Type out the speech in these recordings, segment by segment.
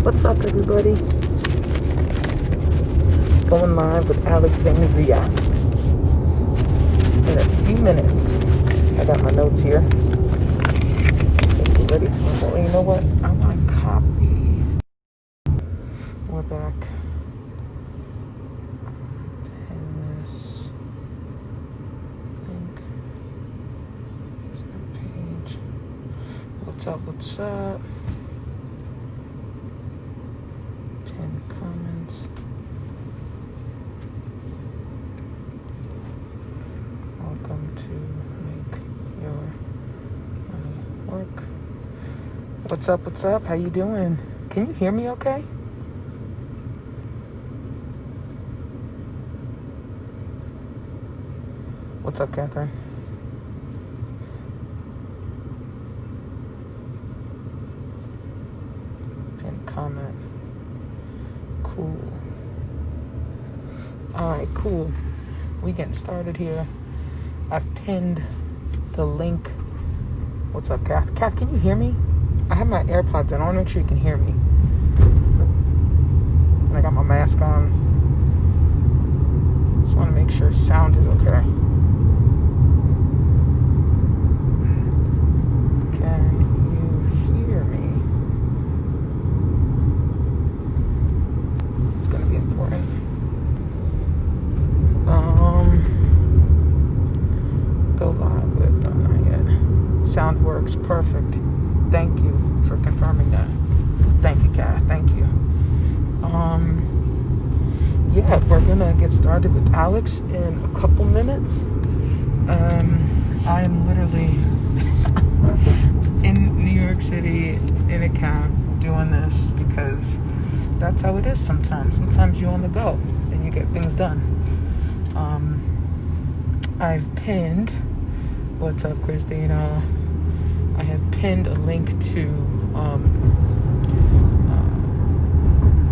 What's up, everybody? Going live with Alexandria in a few minutes. I got my notes here. Get ready for more. You know what? I want to copy. We're back. And this link. Page. What's up? What's up? 10 comments. Welcome to Make Your Money Work. What's up? What's up? How you doing? Can you hear me okay? What's up, Catherine? Pin comment. Cool. Alright, cool. We getting started here. I've pinned the link. What's up, Kath? Kath, can you hear me? I have my AirPods in. I want to make sure you can hear me. And I got my mask on. Just want to make sure sound is okay. Can you hear me? It's going to be important. Go live with, not yet. Sound works perfect. Thank you for confirming that. Thank you, Kath. Thank you. Yeah, we're gonna get started with Alex in a couple minutes. I am literally in New York City in a cab doing this because that's how it is sometimes. Sometimes you're on the go and you get things done. I've pinned, what's up, Christina? I have pinned a link to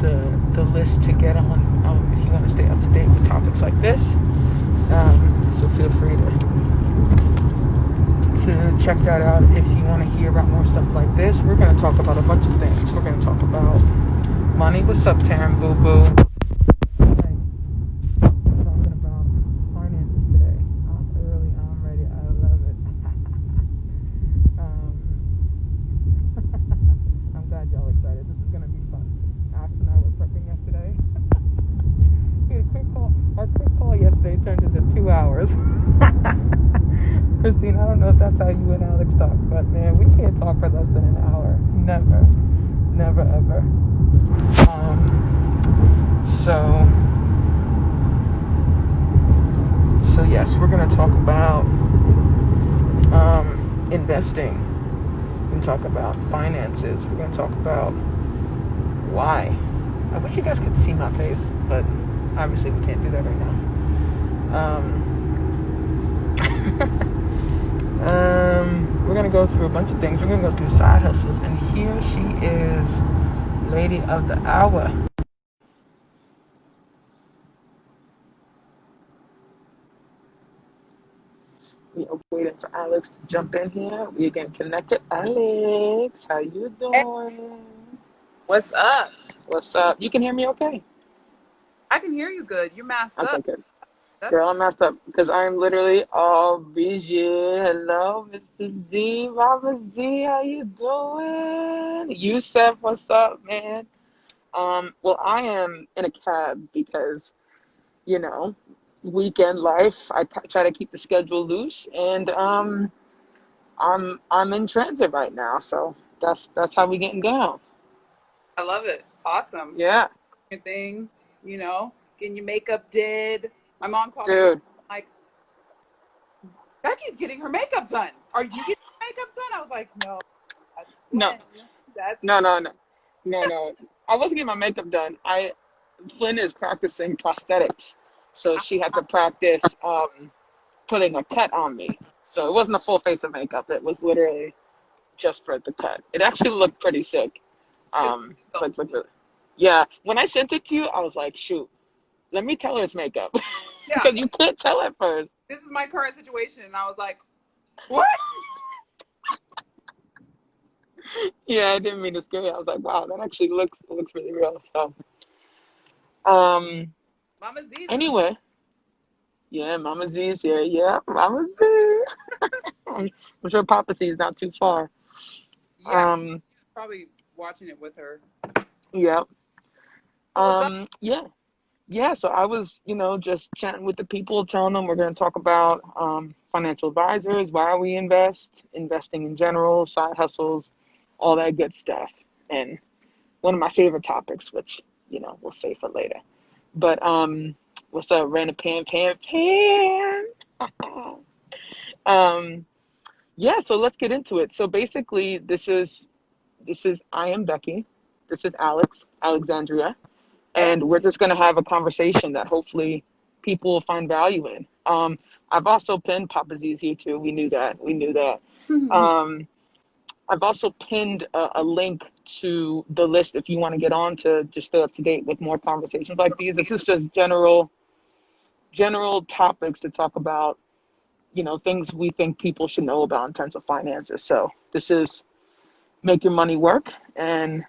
the list to get on if you want to stay up to date with topics like this. So feel free to check that out if you want to hear about more stuff like this. We're going to talk about a bunch of things. We're going to talk about money. What's up, Taryn Boo Boo? Christine, I don't know if that's how you and Alex talk, but man, we can't talk for less than an hour. Never, ever. So yes, we're gonna talk about investing. We're gonna talk about finances. We're gonna talk about why. I wish you guys could see my face, but obviously we can't do that right now. We're gonna go through a bunch of things. We're gonna go through side hustles, and here she is, lady of the hour. We are waiting for Alex to jump in here. We're getting connected. Alex, how you Hey, doing? what's up? What's up? You can hear me okay? I can hear you good. You're masked Okay, up. good. That's Girl, I'm messed up because I'm literally all busy. Hello, Mr. Z, Robert Z, how you doing? Yusef, what's up, man? Well, I am in a cab because, you know, weekend life. I try to keep the schedule loose, and I'm in transit right now, so that's how we getting down. I love it. Awesome. Yeah, Your thing, getting your makeup did. My mom called me dude. like, Becky's getting her makeup done. Are you getting your makeup done? I was like, no, that's No, Flynn. That's no. I wasn't getting my makeup done. Flynn is practicing prosthetics, so she had to practice putting a cut on me. So it wasn't a full face of makeup. It was literally just for the cut. It actually looked pretty sick. it's Like, yeah. When I sent it to you, I was like, shoot, let me tell her it's makeup yeah. because you can't tell at first. This is my current situation, and I was like, what? Yeah, I didn't mean to scare you. I was like, wow, that actually looks really real. So, um, Mama Z's in the house. anyway, yeah, Mama Z's here. Yeah, Mama Z. I'm, I'm sure Papa C is not too far. Yeah, Um, probably watching it with her. yeah. So what's up? Yeah. Yeah, so I was, just chatting with the people, telling them we're going to talk about financial advisors, why we invest, investing in general, side hustles, all that good stuff. And one of my favorite topics, which, we'll save for later. But what's up, Random Pan? Um, yeah, so let's get into it. So basically, this is I am Becky. This is Alexandria, Hey. and we're just going to have a conversation that hopefully people will find value in. I've also pinned Papa Z's here too. We knew that. We knew that. Um, I've also pinned a link to the list if you want to get on to just stay up to date with more conversations like these. This is just general topics to talk about, things we think people should know about in terms of finances. So this is make your money work, and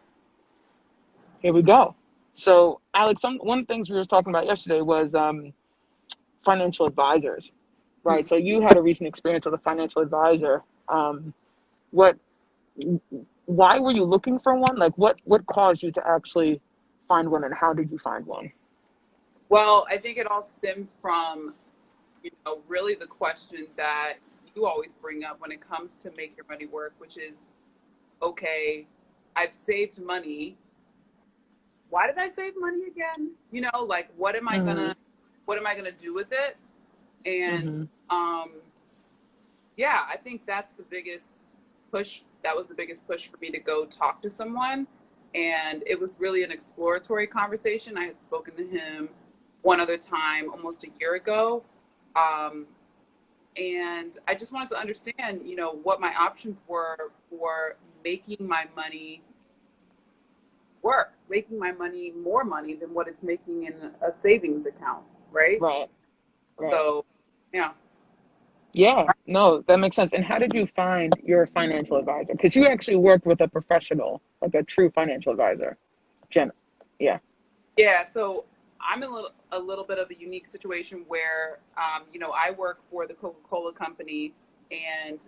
here we go. So, Alex, one of the things we were talking about yesterday was financial advisors, right? So you had a recent experience with a financial advisor. What, why were you looking for one? Like, what caused you to actually find one, and how did you find one? Well, I think it all stems from, really the question that you always bring up when it comes to make your money work, which is, okay, I've saved money. Why did I save money again? Like Mm-hmm. what am I gonna do with it? And Mm-hmm. um, yeah, I think that's the biggest push. That was the biggest push for me to go talk to someone. And it was really an exploratory conversation. I had spoken to him one other time almost a year ago. Um, and I just wanted to understand, what my options were for making my money work, making my money more money than what it's making in a savings account, right? Right. Right. So, yeah. Yeah. No, that makes sense. And how did you find your financial advisor? Because you actually worked with a professional, like a true financial advisor. Jen. Yeah. Yeah, so I'm in a little bit of a unique situation where, I work for the Coca-Cola company, and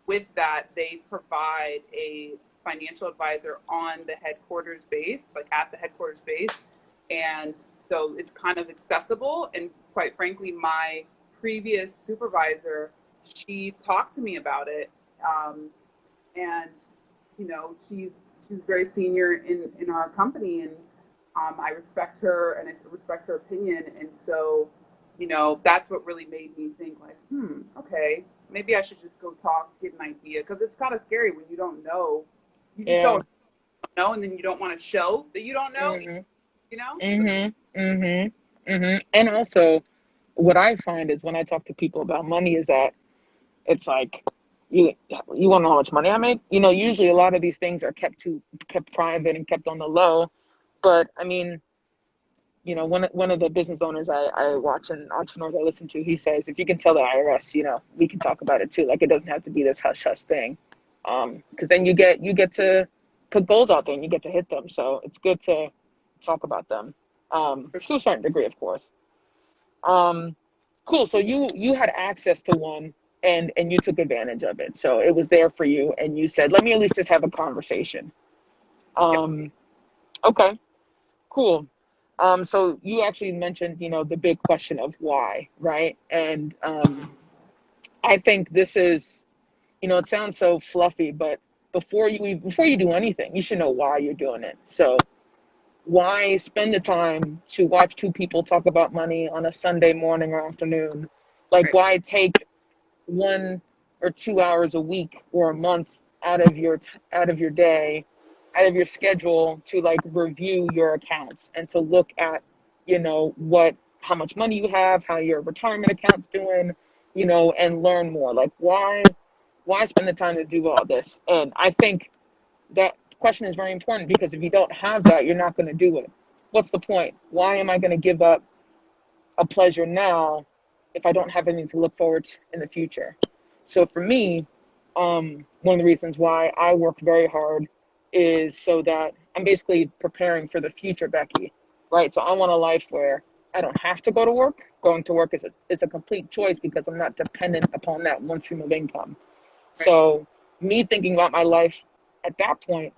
with that, they provide a financial advisor on the headquarters base, like at the headquarters base, and so it's kind of accessible. And quite frankly, my previous supervisor, she talked to me about it, and she's very senior in our company, and I respect her and I respect her opinion, and so that's what really made me think like, okay, maybe I should just go talk, get an idea, because it's kind of scary when you don't know, you just Yeah. don't know, and then you don't want to show that you don't know, Mm-hmm. So Mm-hmm. Mm-hmm. Mm-hmm. And also, what I find is when I talk to people about money is that it's like you you want to know how much money I make? Usually a lot of these things are kept private and kept on the low. But I mean, one of the business owners I watch and entrepreneurs I listen to, he says if you can tell the IRS, we can talk about it too. Like it doesn't have to be this hush hush thing. Because then you get to put goals out there and you get to hit them. So it's good to talk about them. for sure. To a certain degree, of course. Um, cool. So you had access to one and you took advantage of it. So it was there for you and you said, let me at least just have a conversation. Yeah. Um, okay, cool. So you actually mentioned, the big question of why, right? And I think this is, it sounds so fluffy, but before you do anything, you should know why you're doing it. So why spend the time to watch two people talk about money on a Sunday morning or afternoon? Like, Right. why take 1 or 2 hours a week or a month out of your day, out of your schedule to like review your accounts and to look at, what how much money you have, how your retirement account's doing, and learn more. Like, why spend the time to do all this? And I think that question is very important because if you don't have that, you're not going to do it. What's the point? Why am I going to give up a pleasure now if I don't have anything to look forward to in the future? So for me, one of the reasons why I work very hard is so that I'm basically preparing for the future, Becky, right? So I want a life where I don't have to go to work. Going to work is a complete choice because I'm not dependent upon that one stream of income. Right. So me thinking about my life at that point,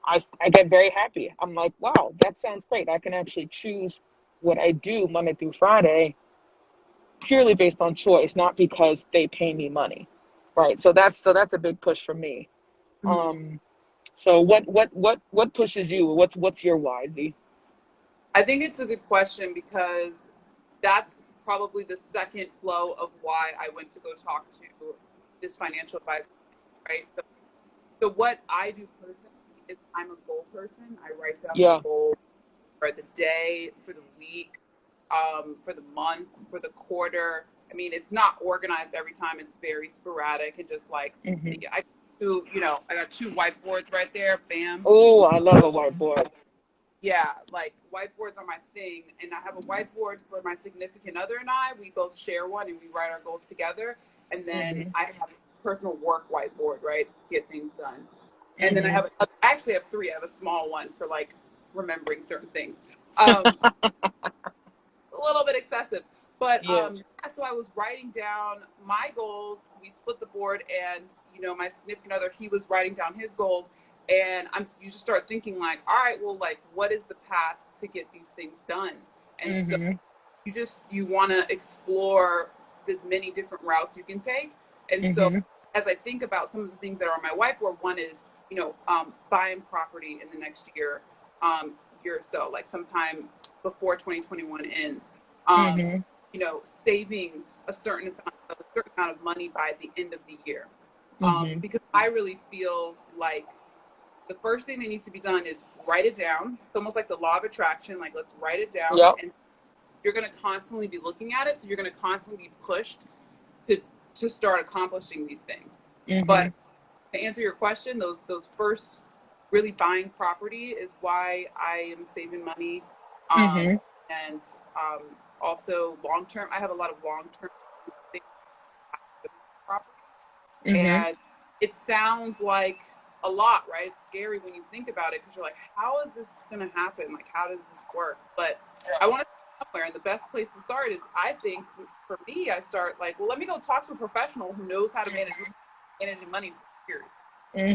I get very happy. I'm like, wow, that sounds great. I can actually choose what I do Monday through Friday purely based on choice, not because they pay me money, right? So that's a big push for me. Mhm. Um, so what pushes you? What's your why, Z? I think it's a good question because that's probably the second flow of why I went to go talk to this financial advisor, right? So what I do personally is I'm a goal person. I write down my Yeah. goals for the day, for the week, for the month, for the quarter. I mean, it's not organized every time. It's very sporadic and just like Hmm. I got two whiteboards right there. Bam. Oh, I love a whiteboard. Yeah, like whiteboards are my thing. And I have a whiteboard for my significant other and I. We both share one and we write our goals together. And then Hmm. I have a personal work whiteboard, right, to get things done. And then Hmm. I actually have three. I have a small one for like remembering certain things. Um, a little bit excessive. But Yeah. so I was writing down my goals. We split the board, and my significant other, he was writing down his goals. And you just start thinking like, all right, well, like, what is the path to get these things done? And so Hmm. you want to explore the many different routes you can take. And so Hmm. as I think about some of the things that are on my whiteboard, one is buying property in the next year or so, like sometime before 2021 ends. Um, Hmm. saving a certain amount of money by the end of the year, Hmm. because I really feel like the first thing that needs to be done is write it down. It's almost like the law of attraction. Like, let's write it down, Yep. and you're going to constantly be looking at it. So you're going to constantly be pushed to to start accomplishing these things. Hmm. But to answer your question, those first really buying property is why I am saving money, um, Hmm. and um, also long term. I have a lot of long term property, Hmm. and it sounds like a lot, right? It's scary when you think about it because you're like, how is this going to happen? Like, how does this work? But I want to start somewhere, and the best place to start is, I think, for me, I start like, well, let me go talk to a professional who knows how to managing money for years.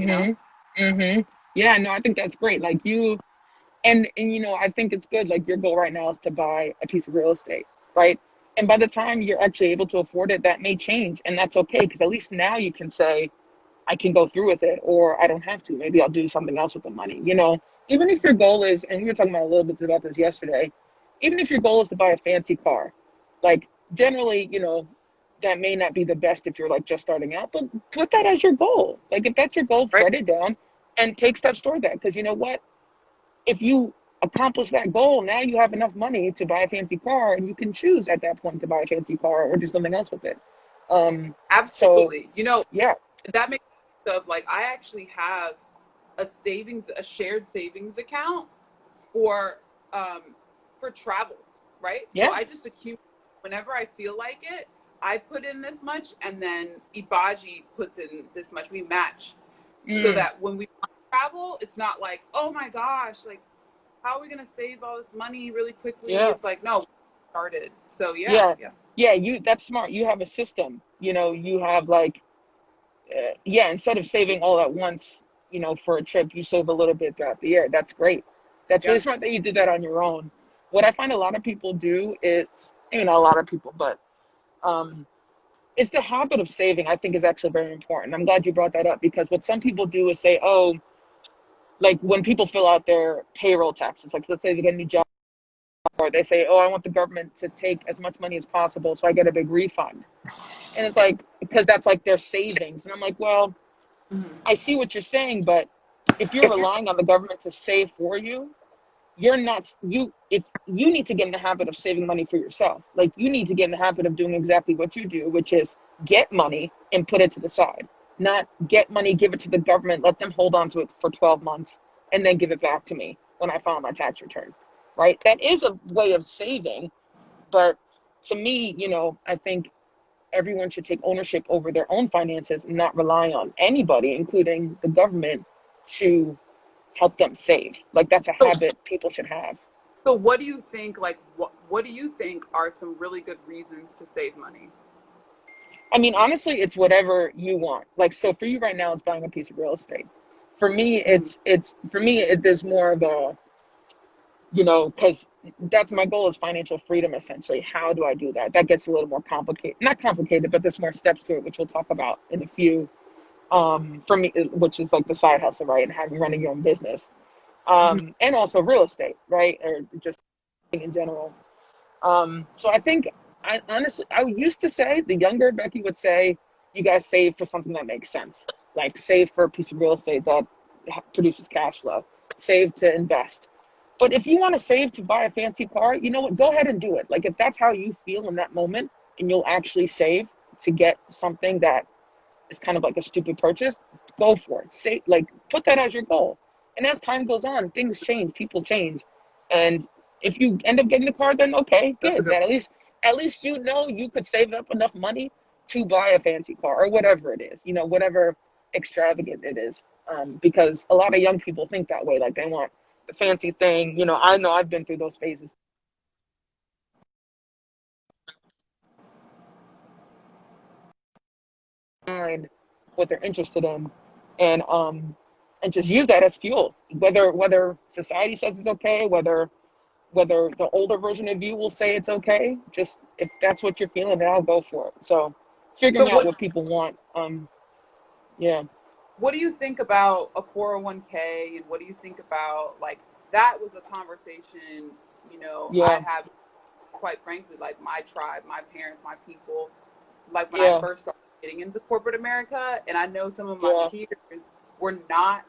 You know? Hmm. Hmm. Yeah, no, I think that's great. Like you, and I think it's good. Like your goal right now is to buy a piece of real estate, right? And by the time you're actually able to afford it, that may change, and that's okay because at least now you can say, I can go through with it, or I don't have to. Maybe I'll do something else with the money. Even if your goal is, and we were talking about a little bit about this yesterday, even if your goal is to buy a fancy car, like generally, that may not be the best if you're like just starting out, but put that as your goal. Like if that's your goal, Right? write it down and take steps toward that. Because you know what? If you accomplish that goal, now you have enough money to buy a fancy car, and you can choose at that point to buy a fancy car or do something else with it. So Absolutely. yeah. That makes sense of like, I actually have a shared savings account for um for travel, right? So Yeah. I just accumulate whenever I feel like it. I put in this much, and then Ibaji puts in this much. We match, so Mm, that when we travel, it's not like, oh my gosh, like, how are we gonna save all this money really quickly? yeah. It's like, no, we started. So yeah, Yeah. yeah, Yeah, that's smart. You have a system. You have like yeah, instead of saving all at once, for a trip, you save a little bit throughout the year. That's great. That's really yeah. smart that you did that on your own. What I find a lot of people do is, maybe not a lot of people, but um it's the habit of saving, I think, is actually very important. I'm glad you brought that up because what some people do is say, oh, like when people fill out their payroll taxes, like let's say they get a new job, or they say, oh, I want the government to take as much money as possible so I get a big refund. And it's like, because that's like their savings. And I'm like, well, Mhm. I see what you're saying, but if you're relying on the government to save for you, you're not you if you need to get in the habit of saving money for yourself. Like you need to get in the habit of doing exactly what you do, which is get money and put it to the side. Not get money, give it to the government, let them hold on to it for 12 months and then give it back to me when I file my tax return. Right? That is a way of saving, but to me, I think everyone should take ownership over their own finances and not rely on anybody, including the government, to help them save. Like that's a So, habit people should have. so what do you think? Like, what do you think are some really good reasons to save money? I mean, honestly, it's whatever you want. Like, so for you right now, it's buying a piece of real estate. For me, Mm-hmm. there's more of a, because that's my goal is financial freedom essentially. How do I do that? That gets a little more complicated. Not complicated, but there's more steps to it, which we'll talk about in a few. For me, which is like the side hustle, right, and having running your own business, Mm-hmm. and also real estate, right, or just in general. So I think I honestly, I used to say the younger Becky would say, you guys save for something that makes sense, like save for a piece of real estate that produces cash flow, save to invest. But if you want to save to buy a fancy car, you know what? Go ahead and do it. Like if that's how you feel in that moment, and you'll actually save to get something that is kind of like a stupid purchase, go for it. Say like put that as your goal. And as time goes on, things change, people change. And if you end up getting the car, then okay, That's a good. good. That at least you know you could save up enough money to buy a fancy car or whatever it is, whatever extravagant it is. Because a lot of young people think that way, like they want the fancy thing. I know I've been through those phases. Find what they're interested in, and just use that as fuel. Whether society says it's okay, whether the older version of you will say it's okay, just if that's what you're feeling, then I'll go for it. So So figuring out what people want. Yeah, what do you think about a 401k, and what do you think about like that was a conversation, I yeah, had quite frankly, like my tribe, my parents, my people, like when I yeah, first started getting into corporate America, and I know some of my yeah, peers were not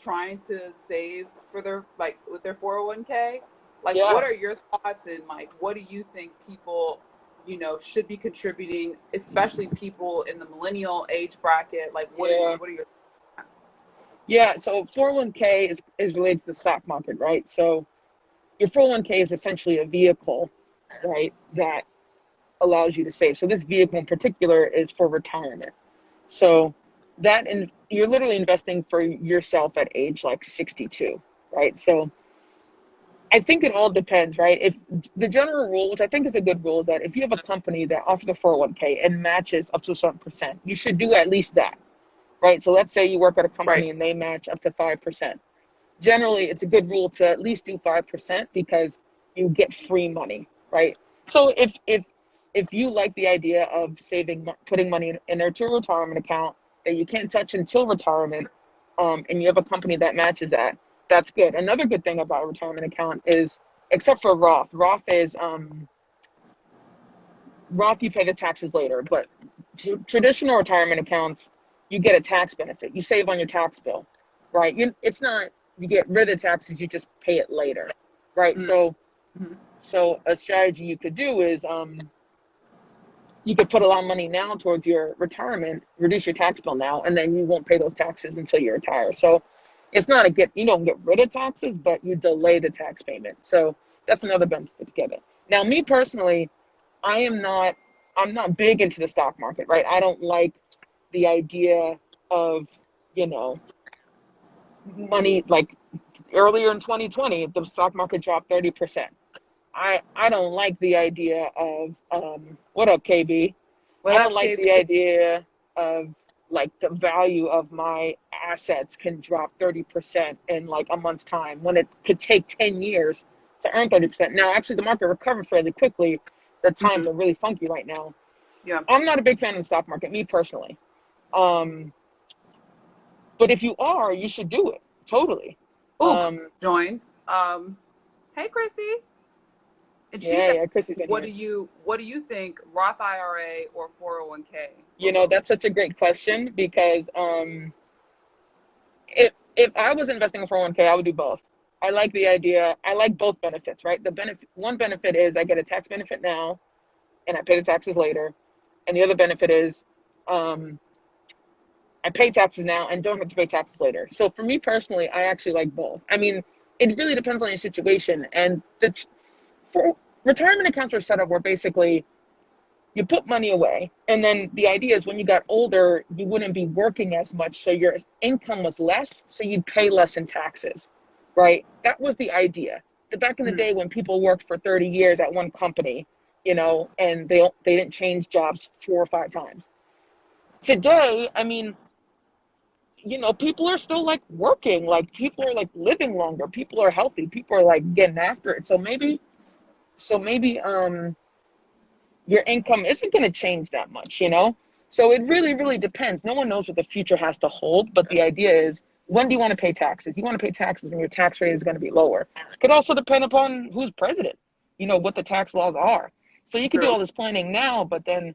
trying to save for their like with their 401k. Like, what yeah, are your thoughts, and like what do you think people, should be contributing, especially people in the millennial age bracket? Like, yeah, what are your yeah. So 401k is related to the stock market, right? So your 401k is essentially a vehicle, right, that allows you to save. So this vehicle in particular is for retirement. So you're literally investing for yourself at age like 62, right? So I think it all depends, right? If the general rule, which I think is a good rule, is that if you have a company that offers a 401k and matches up to a certain percent, you should do at least that, right? So let's say you work at a right? company and they match up to 5%. Generally, it's a good rule to at least do 5% because you get free money, right? So if you like the idea of saving, putting money in into a retirement account that you can't touch until retirement, and you have a company that matches that, that's good. Another good thing about a retirement account is, except for Roth is Roth you pay the taxes later, but traditional retirement accounts you get a tax benefit. You save on your tax bill, right? It's not you get rid of taxes, you just pay it later, right? So Mm-hmm. so a strategy you could do is you could put a lot of money now towards your retirement, reduce your tax bill now, and then you won't pay those taxes until you retire. So it's not you don't get rid of taxes, but you delay the tax payment. So that's another benefit to get it. Now, me personally, I am not I'm not big into the stock market, right? I don't like the idea of, you know, money like earlier in 2020, the stock market dropped 30%. I don't like the idea of what up, KB? What I don't up, like KB? the idea of like the value of my assets can drop 30% in like a month's time when it could take 10 years to earn 30%. Now, actually, the market recovered fairly quickly. The Mm-hmm. times are really funky right now. Yeah. I'm not a big fan of the stock market, me personally. Um, but if you are, you should do it totally. Oh, Um, joins. Hey, Chrissy. And she's yeah, at, yeah, Chrissy's in here. what do you think, Roth IRA or 401k or You know, both? that's such a great question because if I was investing in 401k, I would do both. I like the idea. I like both benefits, right? One benefit is I get a tax benefit now, and I pay the taxes later, and the other benefit is um, I pay taxes now and don't have to pay taxes later. So for me personally, I actually like both. I mean, it really depends on your situation, and for retirement accounts are set up where basically you put money away, and then the idea is when you got older, you wouldn't be working as much, so your income was less, so you'd pay less in taxes, right? That was the idea. Back in the Mhm. day when people worked for 30 years at one company, and they didn't change jobs 4 or 5 times. Today, I mean, people are still like working, like people are like living longer, people are healthy, people are like getting after it. So maybe your income isn't going to change that much. So it really, really depends. No one knows what the future has to hold, but the idea is, when do you want to pay taxes? You want to pay taxes when your tax rate is going to be lower. Could also depend upon who's president, what the tax laws are. So you can do True. all this planning now, but then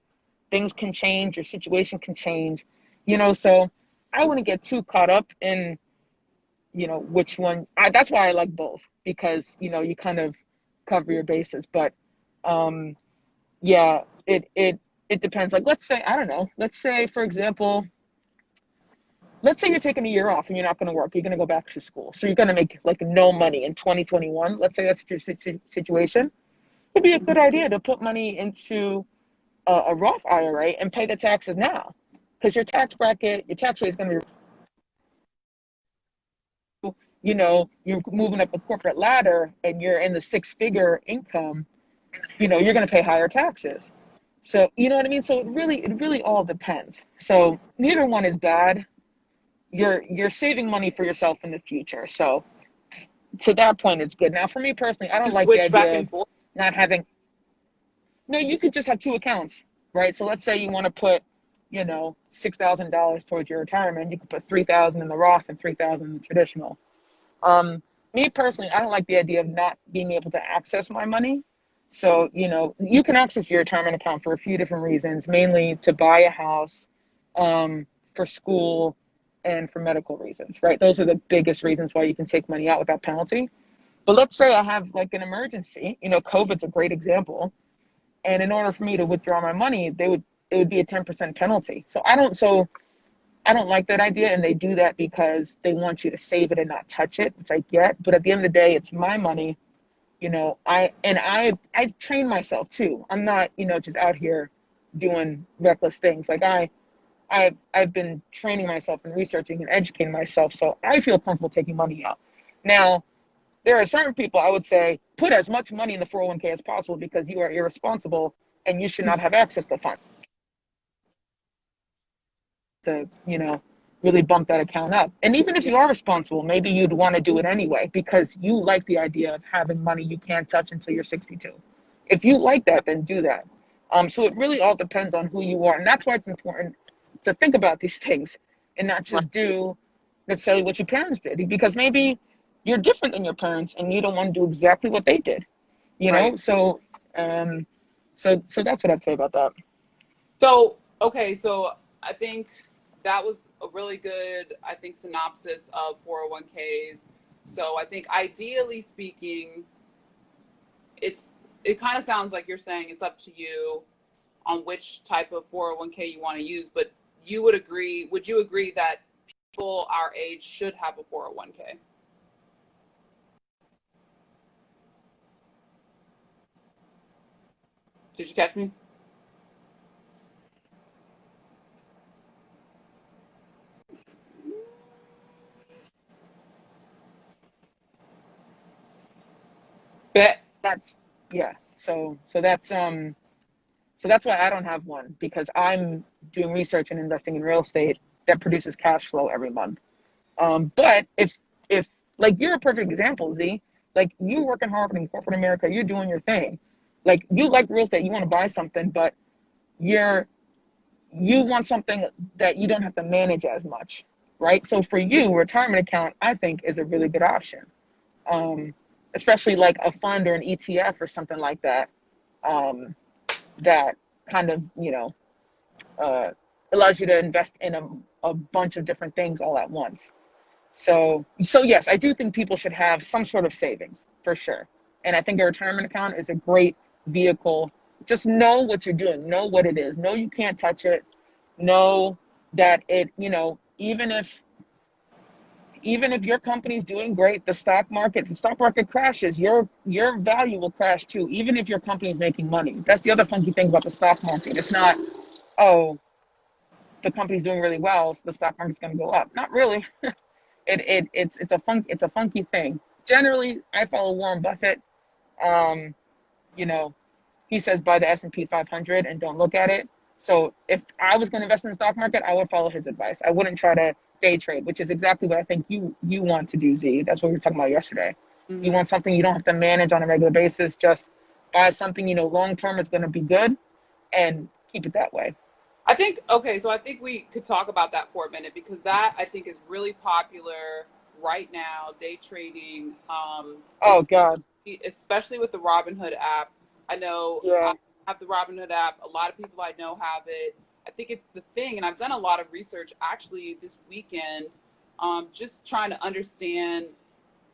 things can change, your situation can change. So I wouldn't get too caught up in, which one. That's why I like both, because, you kind of cover your bases. But um yeah, it depends. Like, let's say, I don't know, let's say, for example, let's say you're taking a year off and you're not going to work. You're going to go back to school. So you're going to make like no money in 2021. Let's say that's your situation. It'd be a good idea to put money into a Roth IRA and pay the taxes now, because your tax rate is going to be, you're moving up the corporate ladder and you're in the six-figure income, you're going to pay higher taxes. So, you know what I mean? So it really all depends. So neither one is bad. You're saving money for yourself in the future. So to that point, it's good. Now, for me personally, I You don't like the switch back idea of and forth. not having. No, you could just have two accounts, right? So let's say you want to put, $6,000 towards your retirement. You could put 3,000 in the Roth and 3,000 in the traditional. Um, Me personally, I don't like the idea of not being able to access my money. So, you can access your retirement account for a few different reasons, mainly to buy a house, for school, and for medical reasons, right? Those are the biggest reasons why you can take money out without penalty. But let's say I have like an emergency, COVID's a great example. And in order for me to withdraw my money, it would be a 10% penalty. So I don't like that idea, and they do that because they want you to save it and not touch it, which I get. But at the end of the day, it's my money. I train myself too. I'm not, just out here doing reckless things. Like I've been training myself and researching and educating myself, so I feel comfortable taking money out. Now, there are certain people I would say put as much money in the 401k as possible, because you are irresponsible and you should not have access to funds to, really bump that account up. And even if Yeah. you are responsible, maybe you'd want to do it anyway because you like the idea of having money you can't touch until you're 62. If you like that, then do that. So it really all depends on who you are. And that's why it's important to think about these things and not Right. just do necessarily what your parents did, because maybe you're different than your parents and you don't want to do exactly what they did, you Right. know? So, so that's what I'd say about that. So, okay, so I think that was a really good, I think, synopsis of 401ks. So I think ideally speaking, it's it kind of sounds like you're saying it's up to you on which type of 401k you want to use, but would you agree that people our age should have a 401k? Did you catch me? Bet. That's, yeah. So that's why I don't have one, because I'm doing research and investing in real estate that produces cash flow every month. But if like, you're a perfect example, Z. Like, you working hard in corporate America, you're doing your thing. Like, you like real estate, you want to buy something, but you're you want something that you don't have to manage as much, right? So for you, retirement account, I think, is a really good option. Um, Especially like a fund or an ETF or something like that. Um, that kind of, uh, allows you to invest in a bunch of different things all at once. So yes, I do think people should have some sort of savings for sure. And I think a retirement account is a great vehicle. Just know what you're doing, know what it is, know you can't touch it, know that it, even if even if your company's doing great, the stock market crashes, your value will crash too, even if your company's making money. That's the other funky thing about the stock market. It's not, oh, the company's doing really well, so the stock market's going to go up. Not really. It's a funky thing. Generally, I follow Warren Buffett. Um, you know, he says buy the S&P 500 and don't look at it. So if I was going to invest in the stock market, I would follow his advice. I wouldn't try to day trade, which is exactly what I think you want to do, Z. That's what we were talking about yesterday. You Mm-hmm. want something you don't have to manage on a regular basis. Just buy something you know long term is going to be good and keep it that way. I think, okay, so I think we could talk about that for a minute because that I think is really popular right now. Day trading Oh is God, especially with the Robinhood app. I know I yeah, have the Robinhood app. A lot of people I know have it. I think it's the thing, and I've done a lot of research actually this weekend, just trying to understand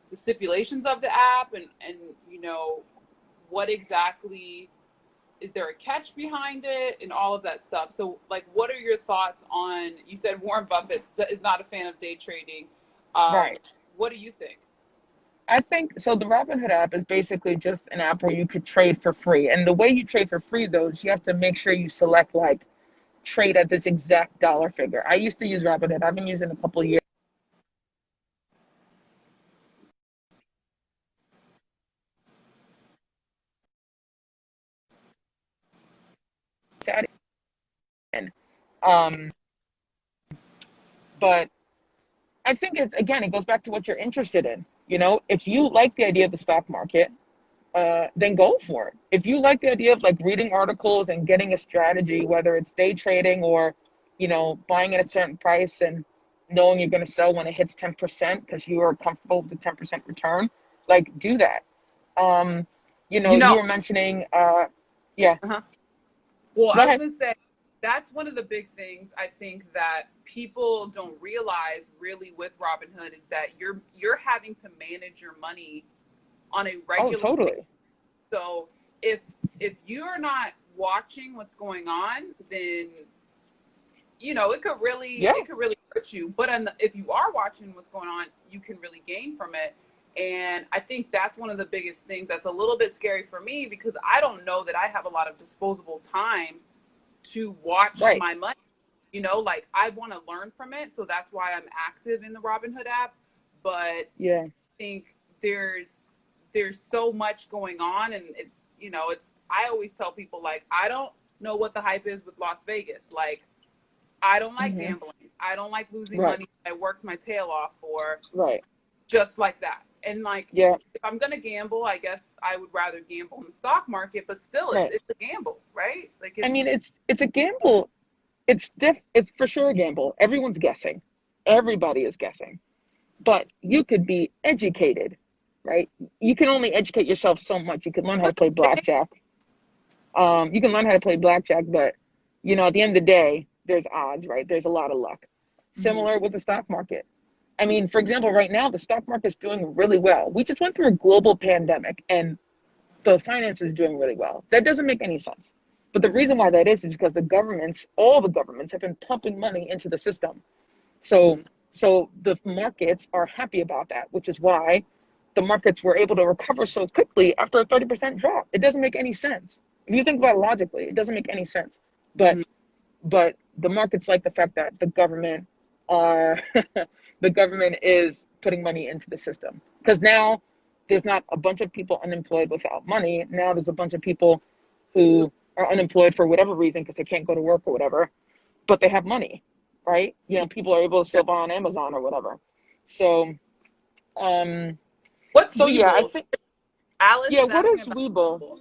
the stipulations of the app and you know what exactly is there a catch behind it and all of that stuff. So like what are your thoughts on, you said Warren Buffett is not a fan of day trading. um right. what do you think? I think so. The Robinhood app is basically just an app where you could trade for free. And the way you trade for free, though, is you have to make sure you select like trade at this exact dollar figure. I used to use Robinhood. I've been using it a couple of years. Sat in. Um, but I think it's again, it goes back to what you're interested in. You know, if you like the idea of the stock market, then go for it. If you like the idea of like reading articles and getting a strategy, whether it's day trading or, you know, buying at a certain price and knowing you're going to sell when it hits 10% because you are comfortable with the 10% return, like do that. Um, you know, You you know, were mentioning, yeah, uh-huh. Well, go I was ahead. going to say that's one of the big things I think that people don't realize really with Robinhood is that you're having to manage your money on a Oh, regular basis. totally. So if you're not watching what's going on, then you know Yeah, it could really hurt you. But if you are watching what's going on, you can really gain from it. And I think that's one of the biggest things that's a little bit scary for me because I don't know that I have a lot of disposable time to watch right. my money. You know, like I want to learn from it, so that's why I'm active in the Robinhood app. But I Yeah. think there's so much going on, and it's you know it's. I always tell people like I don't know what the hype is with Las Vegas. Like I don't like Hmm. gambling. I don't like losing Right. money I worked my tail off for Right. just like that. And like Yeah. if I'm gonna gamble, I guess I would rather gamble in the stock market, but still Right. it's a gamble, right? Like I mean, it's it's a gamble. It's for sure a gamble. Everyone's guessing. Everybody is guessing. But you could be educated, right? You can only educate yourself so much. You can learn how to what's play the thing? blackjack. You can learn how to play blackjack, but you know, at the end of the day, there's odds, right? There's a lot of luck. Mm-hmm. Similar with the stock market. I mean, for example, right now the stock market is doing really well. We just went through a global pandemic and the finances are doing really well. That doesn't make any sense. But the reason why that is because the governments, all the governments have been pumping money into the system. So Mm-hmm. so the markets are happy about that, which is why the markets were able to recover so quickly after a 30% drop. It doesn't make any sense. If you think about it logically, it doesn't make any sense. But Mm-hmm. the markets like the fact that the government are the government is putting money into the system. Because now there's not a bunch of people unemployed without money. Now there's a bunch of people who are unemployed for whatever reason because they can't go to work or whatever, but they have money, right? You know, people are able to Yeah. still buy on Amazon or whatever. So, um, What's so yeah, I Weebles? think, Alice yeah, is what asking is about Webull? Weeble.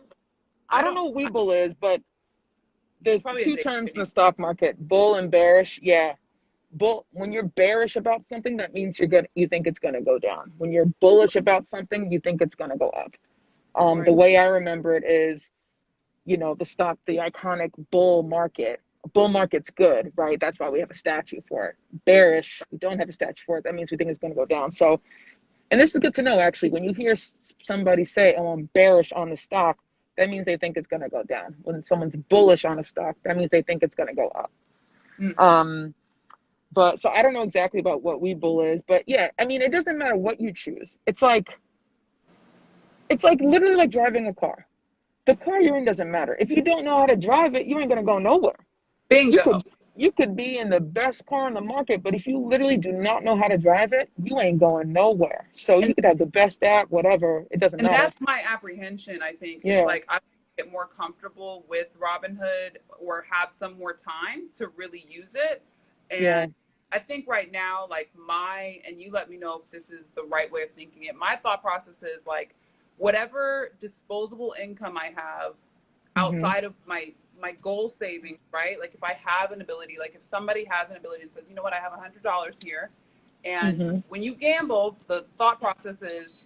I don't know what Webull is, but It's there's probably a two day terms in the trading. stock market, bull and bearish. Yeah. Bull, when you're bearish about something, that means you think it's going to go down. When you're bullish about something, you think it's going to go up. The Right. way I remember it is, you know, the iconic bull market. Bull market's good, right? That's why we have a statue for it. Bearish, we don't have a statue for it. That means we think it's going to go down. So, and this is good to know actually. When you hear somebody say, "Oh, I'm bearish on the stock," that means they think it's going to go down. When someone's bullish on a stock, that means they think it's going to go up. Mm-hmm. Um, But so I don't know exactly about what Webull is, but yeah, I mean, it doesn't matter what you choose. It's like literally like driving a car. The car you're in doesn't matter. If you don't know how to drive it, you ain't gonna go nowhere. You Bingo. could you could be in the best car in the market, but if you literally do not know how to drive it, you ain't going nowhere. So you And could have the best app, whatever, it doesn't and matter. that's my apprehension, I think, is Yeah, like I get more comfortable with Robinhood or have some more time to really use it. yeah, And I think right now, like and you let me know if this is the right way of thinking it. My thought process is like whatever disposable income I have hmm outside of my goal savings, right? Like if I have an ability, like if somebody has an ability and says, you know what, I have $100 here. And hmm when you gamble, the thought process is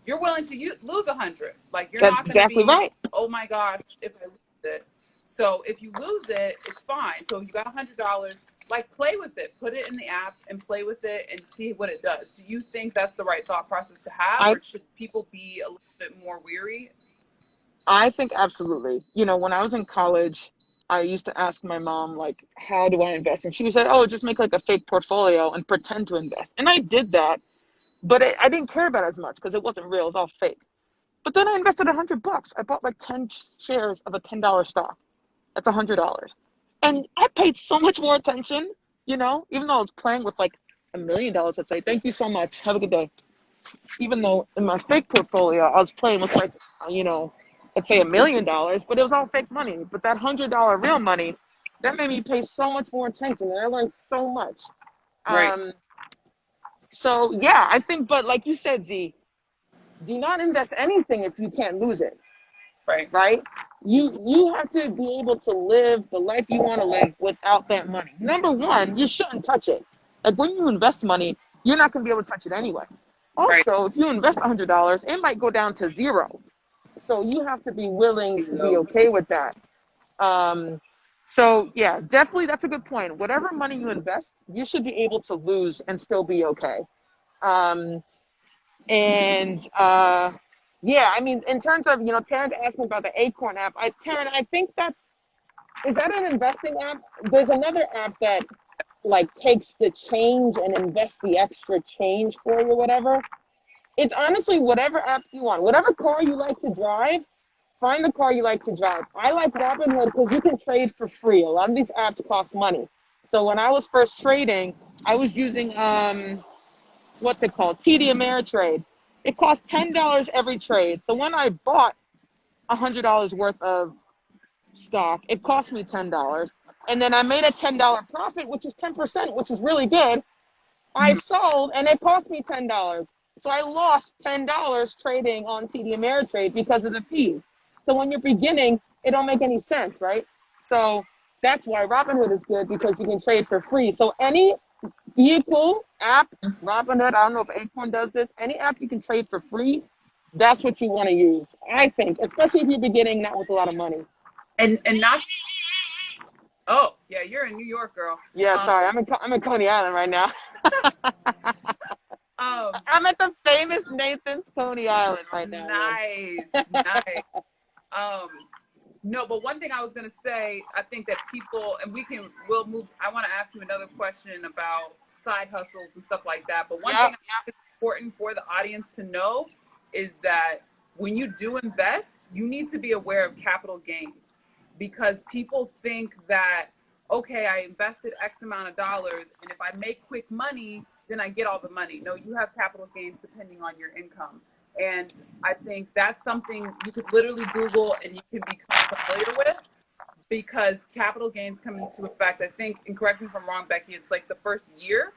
you're willing to lose 100. Like you're That's not going to exactly be, right. oh my gosh, if I lose it. So if you lose it, it's fine. So if you got $100, like play with it, put it in the app and play with it and see what it does. Do you think that's the right thought process to have, I or should people be a little bit more weary? I think absolutely. You know, when I was in college, I used to ask my mom, like, how do I invest? And she said, oh, just make like a fake portfolio and pretend to invest. And I did that, but I didn't care about it as much because it wasn't real. It was all fake. But then I invested $100. I bought like 10 shares of a $10 stock. That's $100. And I paid so much more attention, even though I was playing with like $1 million, I'd say, thank you so much. Have a good day. Even though in my fake portfolio, I was playing with like, you know, let's say $1 million, but it was all fake money. But that $100 real money, that made me pay so much more attention, and I learned so much. Right, Um, so yeah, I think, but like you said, Z, do not invest anything if you can't lose it, right, right? mhm, You have to be able to live the life you want to live without that money. Number one, you shouldn't touch it. Like when you invest money, you're not going to be able to touch it anyway. right. Also, if you invest $100, it might go down to zero. So you have to be willing to be Bingo. okay with that. Um, so yeah, definitely that's a good point. Whatever money you invest, you should be able to lose and still be okay. Um, and yeah, I mean, in terms of Taryn asked me about the Acorn app. Taryn, I think is that an investing app? There's another app that like takes the change and invests the extra change for you, whatever. It's honestly whatever app you want, whatever car you like to drive. Find the car you like to drive. I like Robinhood because you can trade for free. A lot of these apps cost money. So when I was first trading, I was using what's it called? TD Ameritrade. It costs $10 every trade. So when I bought $100 worth of stock, it cost me $10. And then I made a $10 profit, which is 10%, which is really good. I Mhm. sold and it cost me $10. So I lost $10 trading on TD Ameritrade because of the fees. So when you're beginning, it don't make any sense, right? So that's why Robinhood is good because you can trade for free. So any vehicle app, Robinhood, I don't know if Acorn does this, any app you can trade for free, that's what you want to use, I think, especially if you're beginning not with a lot of money. And not, oh yeah, you're in New York, girl. Yeah, Um, sorry, I'm in Coney Island right now. um, I'm at the famous Nathan's Coney Island right now, man. nice, nice. Um, no, but one thing I was gonna say, I think that people, and we'll move. I want to ask you another question about side hustles and stuff like that. But one thing Yep. I think is important for the audience to know is that when you do invest, you need to be aware of capital gains, because people think that, okay, I invested X amount of dollars, and if I make quick money, then I get all the money. No, you have capital gains depending on your income. And I think that's something you could literally Google and you can become familiar with, because capital gains come into effect. I think, and correct me if I'm wrong, Becky, it's like the first year.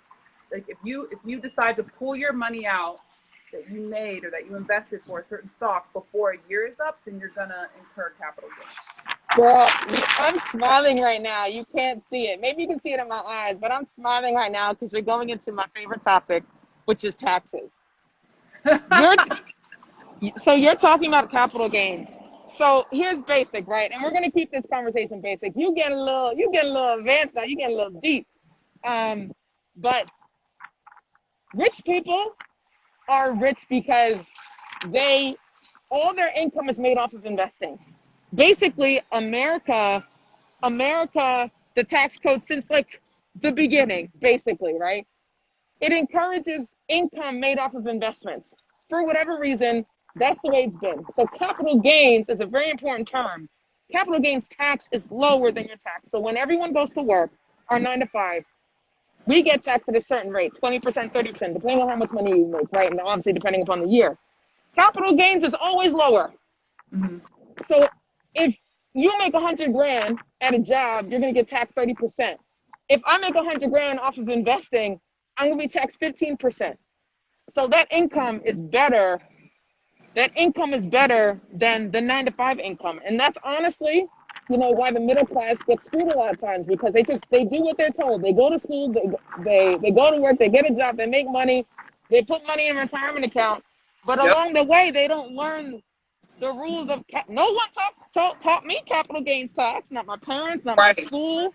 Like if you decide to pull your money out that you made or that you invested for a certain stock before a year is up, then you're gonna incur capital gains. Girl, I'm smiling right now. You can't see it. Maybe you can see it in my eyes, but I'm smiling right now because you're going into my favorite topic, which is taxes. You're so you're talking about capital gains. So here's basic, right? And we're gonna keep this conversation basic. You get a little advanced now. You get a little deep. Um, but rich people are rich because they all their income is made off of investing. Basically, America, the tax code since like the beginning, basically, right? It encourages income made off of investments. For whatever reason, that's the way it's been. So capital gains is a very important term. Capital gains tax is lower than your tax. So when everyone goes to work, our 9 to 5, we get taxed at a certain rate, 20%, 30%, depending on how much money you make, right? And obviously depending upon the year. Capital gains is always lower. Mm-hmm. So if you make 100 grand at a job, you're going to get taxed 30%. If I make 100 grand off of investing, I'm going to be taxed 15%. So that income is better. That income is better than the 9 to 5 income. And that's honestly, why the middle class gets screwed a lot of times, because they do what they're told. They go to school, they go to work, they get a job, they make money, they put money in a retirement account. But Yep. along the way, they don't learn the rules of no one taught me capital gains tax, not my parents, not my Right. school.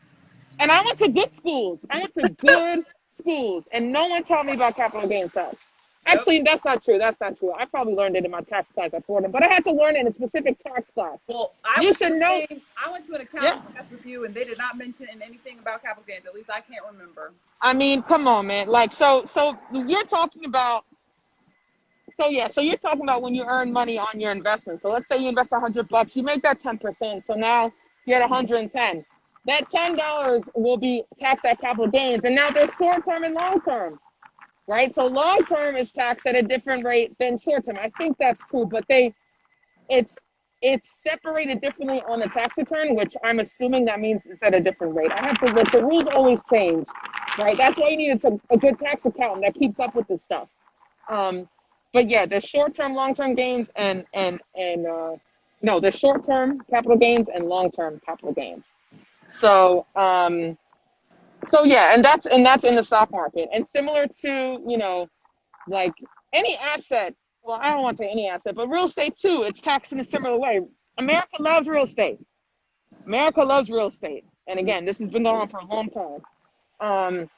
And I went to good schools. And no one taught me about capital gains tax. Yep. Actually, that's not true. I probably learned it in my tax class at Fordham, but I had to learn it in a specific tax class. Well, You should know. I went to an Yeah. accounting class with you, and they did not mention anything about capital gains. At least I can't remember. I mean, come on, man. Like, so you're talking about. So you're talking about when you earn money on your investment. So let's say you invest $100, you make that 10%. So now you're at 110. That $10 will be taxed at capital gains, and now there's short term and long term, right? So long term is taxed at a different rate than short term. I think that's true, but it's separated differently on the tax return, which I'm assuming that means it's at a different rate. I have to look. The rules always change, right? That's why you need a good tax accountant that keeps up with this stuff. But yeah, there's short-term, long-term gains, no, there's short-term capital gains and long-term capital gains. So yeah, and that's in the stock market, and similar to like any asset. Well, I don't want to say any asset, but real estate too. It's taxed in a similar way. America loves real estate. America loves real estate, and again, this has been going on for a long time.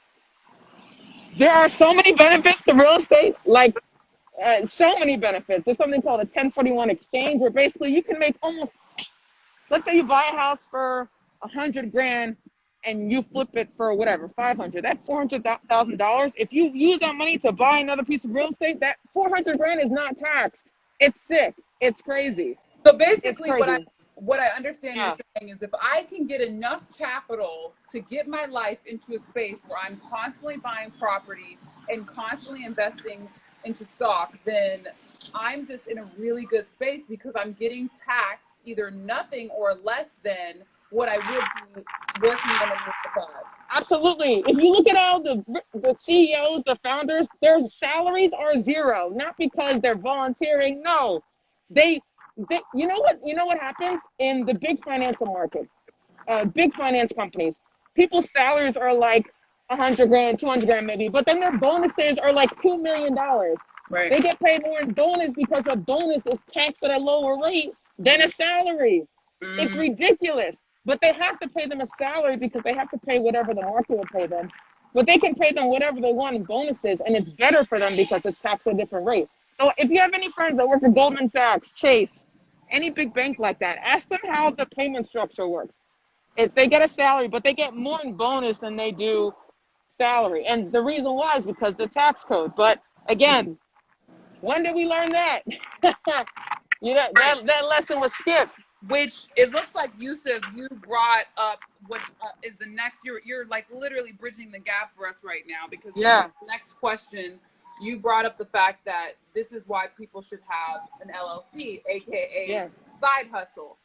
There are so many benefits to real estate, like. So many benefits. There's something called a 1041 exchange, where basically you can make let's say you buy a house for 100 grand and you flip it for whatever, 500. That $400,000, if you use that money to buy another piece of real estate, that 400 grand is not taxed. It's sick. It's crazy. So basically, It's crazy. what I understand Yeah. you're saying is, if I can get enough capital to get my life into a space where I'm constantly buying property and constantly investing into stock, then I'm just in a really good space, because I'm getting taxed either nothing or less than what I would be working on a 9 to 5. Absolutely. If you look at all the CEOs, the founders, their salaries are zero, not because they're volunteering. No, they you know what happens in the big financial markets, big finance companies. People's salaries are like 100 grand, 200 grand maybe, but then their bonuses are like $2 million. Right. They get paid more in bonus because a bonus is taxed at a lower rate than a salary. Mm-hmm. It's ridiculous. But they have to pay them a salary because they have to pay whatever the market will pay them. But they can pay them whatever they want in bonuses, and it's better for them because it's taxed at a different rate. So if you have any friends that work for Goldman Sachs, Chase, any big bank like that, ask them how the payment structure works. They get a salary, but they get more in bonus than they do salary. And the reason why is because the tax code. But again, when did we learn that? That lesson was skipped. Which it looks like, Yusuf, you brought up what is the next. You're like literally bridging the gap for us right now, because Yeah. the next question, you brought up the fact that this is why people should have an LLC, aka side hustle.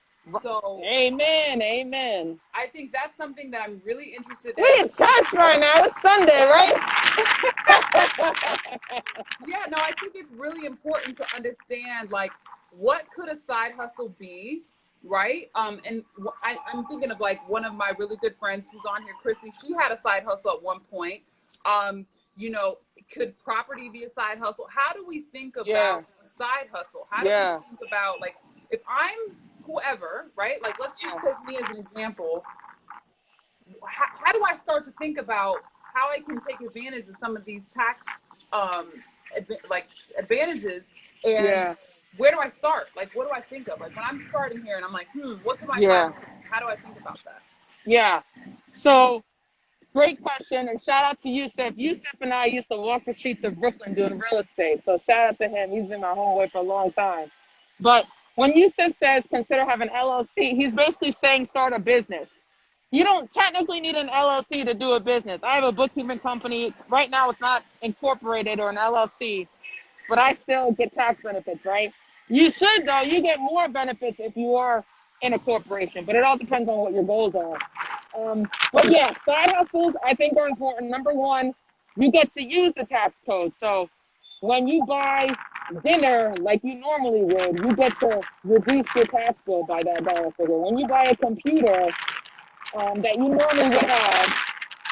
So Amen. I think that's something that I'm really interested in. We're in church right now. It's Sunday, right? Yeah, no, I think it's really important to understand, like, what could a side hustle be, right? And I'm thinking of like one of my really good friends who's on here, Chrissy. She had a side hustle at one point. Could property be a side hustle? How do we think about a side hustle? How do we think about, like, if I'm whoever, right? Like, let's just take me as an example. How do I start to think about how I can take advantage of some of these tax advantages, and where do I start? Like, what do I think of? Like, when I'm starting here and I'm like, what could my how do I think about that? Yeah. So Great question, and shout out to Yusuf. Yusuf and I used to walk the streets of Brooklyn doing real estate, so shout out to him. He's been my homeboy for a long time. But when Yusuf says consider having LLC, he's basically saying start a business. You don't technically need an LLC to do a business. I have a bookkeeping company. Right now it's not incorporated or an LLC, but I still get tax benefits, right? You should, though. You get more benefits if you are in a corporation, but it all depends on what your goals are. But yeah, side hustles I think are important. Number one, you get to use the tax code. So when you buy dinner like you normally would, you get to reduce your tax bill by that dollar figure. When you buy a computer that you normally would have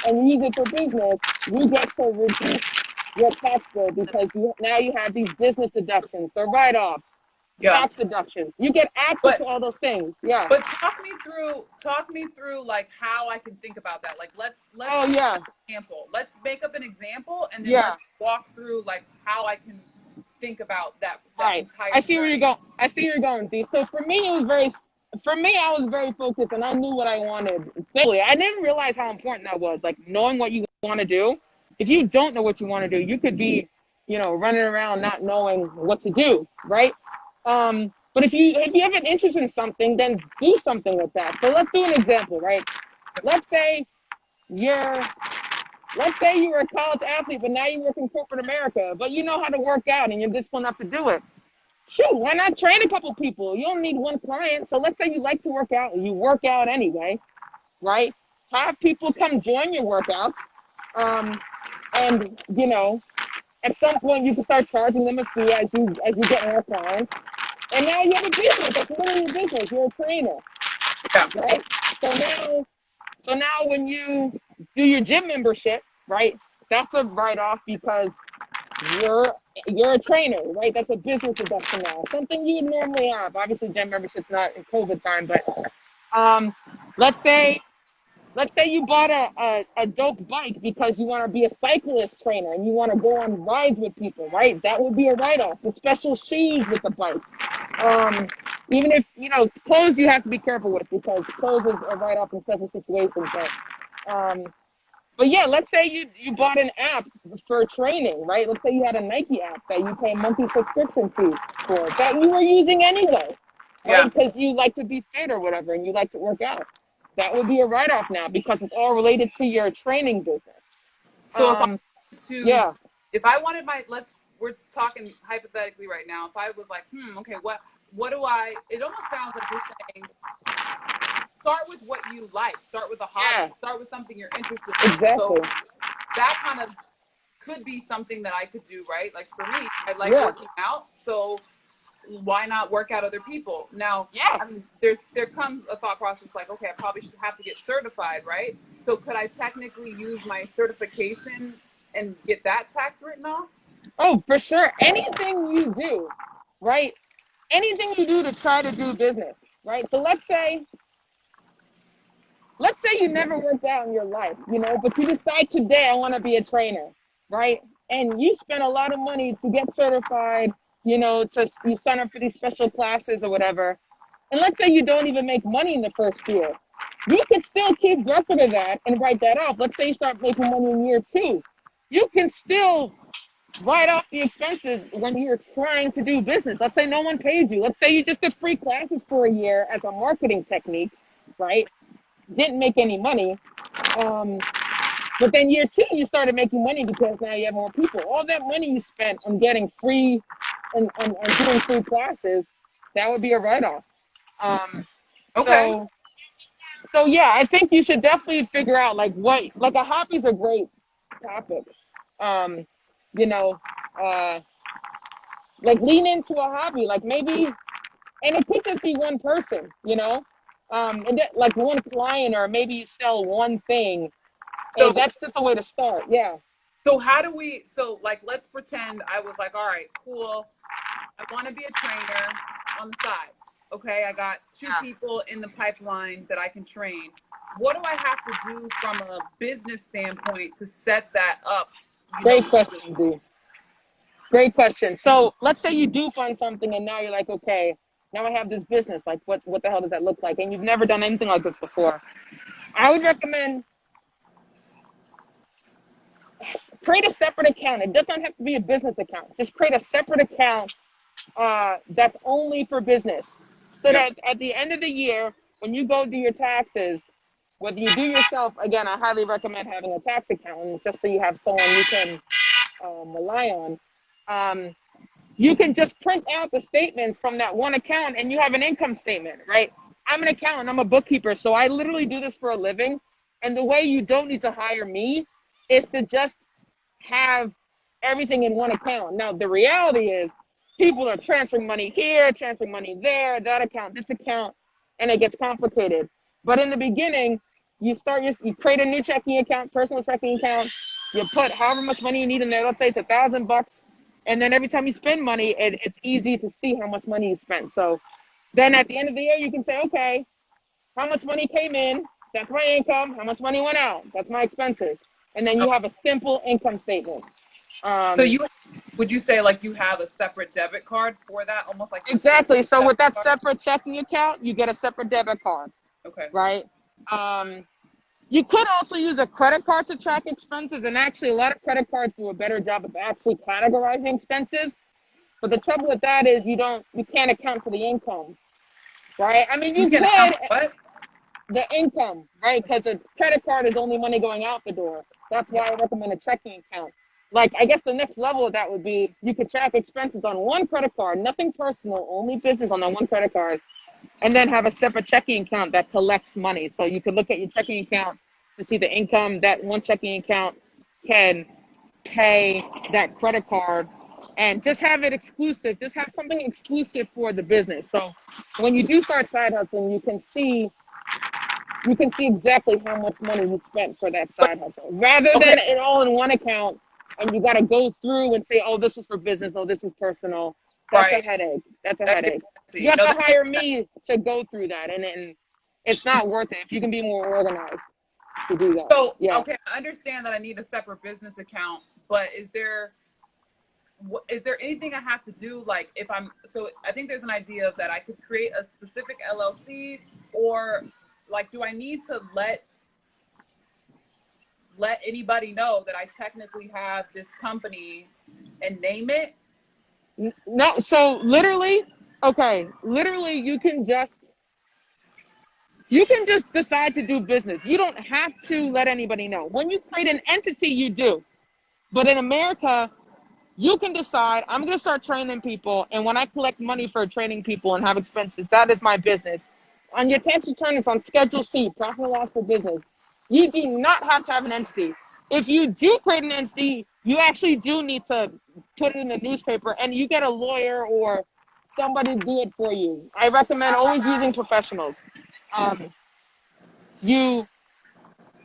and use it for business, you get to reduce your tax bill because now you have these business deductions, the write-offs, Yeah. tax deductions. You get access But to all those things. Yeah. but talk me through like how I can think about that. Like let's Oh yeah. example. Let's make up an example and then Yeah. let's walk through like how I can think about that Right. entire I see where journey. you're going. I see where you're going, Z. So for me, I was very focused and I knew what I wanted. Thankfully, I didn't realize how important that was, like knowing what you want to do. If you don't know what you want to do, you could be, running around not knowing what to do, right? But if you have an interest in something, then do something with that. So let's do an example, right? Let's say you're Let's say you were a college athlete, but now you work in corporate America, but you know how to work out and you're disciplined enough to do it. Shoot, why not train a couple people? You don't need one client. So let's say you like to work out and you work out anyway, right? Have people come join your workouts. And at some point you can start charging them a fee as you get more clients. And now you have a business. That's literally a business. You're a trainer. Yeah. Right? So now when you do your gym membership, right? That's a write-off because you're a trainer, right? That's a business deduction now. Something you would normally have. Obviously, gym membership's not in COVID time, but let's say you bought a dope bike because you want to be a cyclist trainer and you want to go on rides with people, right? That would be a write-off. The special shoes with the bikes. Even if, clothes you have to be careful with because clothes is a write-off in special situations. But yeah, let's say you bought an app for training, right? Let's say you had a Nike app that you pay a monthly subscription fee for that you were using anyway, right? Yeah. Because you like to be fit or whatever and you like to work out. That would be a write-off now because it's all related to your training business. So Yeah, if I wanted we're talking hypothetically right now. If I was like, okay, what do it almost sounds like you're saying, start with what you like, start with a hobby, yeah, start with something you're interested in. exactly. So that kind of could be something that I could do, right? Like for me, I like Yeah, working out. So why not work out other people? Now, yeah. I mean, there comes a thought process like, okay, I probably should have to get certified, right? So could I technically use my certification and get that tax written off? Oh, for sure. Anything you do, right? Anything you do to try to do business, right? So let's say you never worked out in your life, but you decide today I want to be a trainer, right? And you spend a lot of money to get certified, you sign up for these special classes or whatever. And let's say you don't even make money in the first year. You could still keep record of that and write that off. Let's say you start making money in year 2. You can still write off the expenses when you're trying to do business. Let's say no one paid you. Let's say you just did free classes for a year as a marketing technique, right? Didn't make any money. But then year 2, you started making money because now you have more people. All that money you spent on getting free and doing free classes, that would be a write-off. Okay. So yeah, I think you should definitely figure out like a hobby's a great topic. Um, you know, uh, like lean into a hobby, like maybe, and it could just be one person, and like one client, or maybe you sell one thing, So and that's just a way to start. Yeah. so like let's pretend I was like, all right, cool. I want to be a trainer on the side. Okay, I got 2 people in the pipeline that I can train. What do I have to do from a business standpoint to set that up? Great question, D. Great question. So let's say you do find something and now you're like, okay, now I have this business. Like what the hell does that look like? And you've never done anything like this before. I would recommend create a separate account. It does not have to be a business account. Just create a separate account that's only for business. So Yep. that at the end of the year, when you go do your taxes, whether you do yourself, again, I highly recommend having a tax accountant just so you have someone you can rely on. Um, you can just print out the statements from that one account and you have an income statement, right? I'm an accountant, I'm a bookkeeper, so I literally do this for a living. And the way you don't need to hire me is to just have everything in one account. Now, the reality is people are transferring money here, transferring money there, that account, this account, and it gets complicated. But in the beginning, you create a new checking account, personal checking account. You put however much money you need in there. Let's say it's $1,000, and then every time you spend money, it's easy to see how much money you spent. So then at the end of the year, you can say, okay, how much money came in? That's my income. How much money went out? That's my expenses. And then you Okay. have a simple income statement. So Um, would you say like you have a separate debit card for that, almost like your exactly. So debit with that card? separate checking account, you get a separate debit card, Okay. right? You could also use a credit card to track expenses, and actually, a lot of credit cards do a better job of actually categorizing expenses. But the trouble with that is you can't account for the income, right? I mean, You you can account could for what? the income, right? Because a credit card is only money going out the door. That's Yeah. why I recommend a checking account. Like, I guess the next level of that would be you could track expenses on one credit card, nothing personal, only business on that one credit card, and then have a separate checking account that collects money. So you could look at your checking account to see the income. That one checking account can pay that credit card and just have it exclusive. Just have something exclusive for the business. So when you do start side hustling, you can see exactly how much money you spent for that But side hustle rather okay, than it all in one account and you got to go through and say, oh, this was for business, no, this was personal. That's a right. headache. That's a That gets headache. You messy. have No, to that makes hire sense. me to go through that, and it's not worth it if you can be more organized to do that. So, Yeah. okay, I understand that I need a separate business account, but is there anything I have to do? Like if so I think there's an idea of that I could create a specific LLC, or like, do I need to let anybody know that I technically have this company and name it? No, so literally, okay, literally you can just decide to do business. You don't have to let anybody know. When you create an entity, you do. But in America, you can decide, I'm going to start training people. And when I collect money for training people and have expenses, that is my business. On your tax return, it's on Schedule C, profit and loss for business. You do not have to have an entity. If you do create an entity, you actually do need to put it in the newspaper and you get a lawyer or somebody to do it for you. I recommend always using professionals. Um, you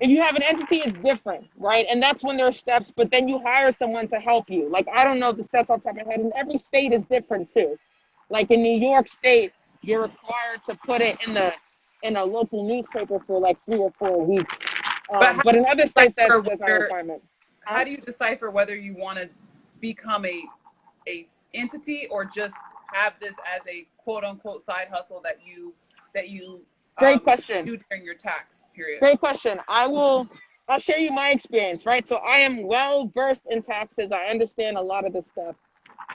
if you have an entity, it's different, right? And that's when there are steps, but then you hire someone to help you. Like, I don't know the steps off the top of my head, and every state is different too. Like in New York State, you're required to put it in a local newspaper for like 3 or 4 weeks. But But in other states, decipher that's not a whether requirement. Huh? how do you decipher whether you want to become a entity or just have this as a quote unquote side hustle that you Great question. do during your tax period? Great question. I'll share you my experience, right? So I am well versed in taxes. I understand a lot of this stuff.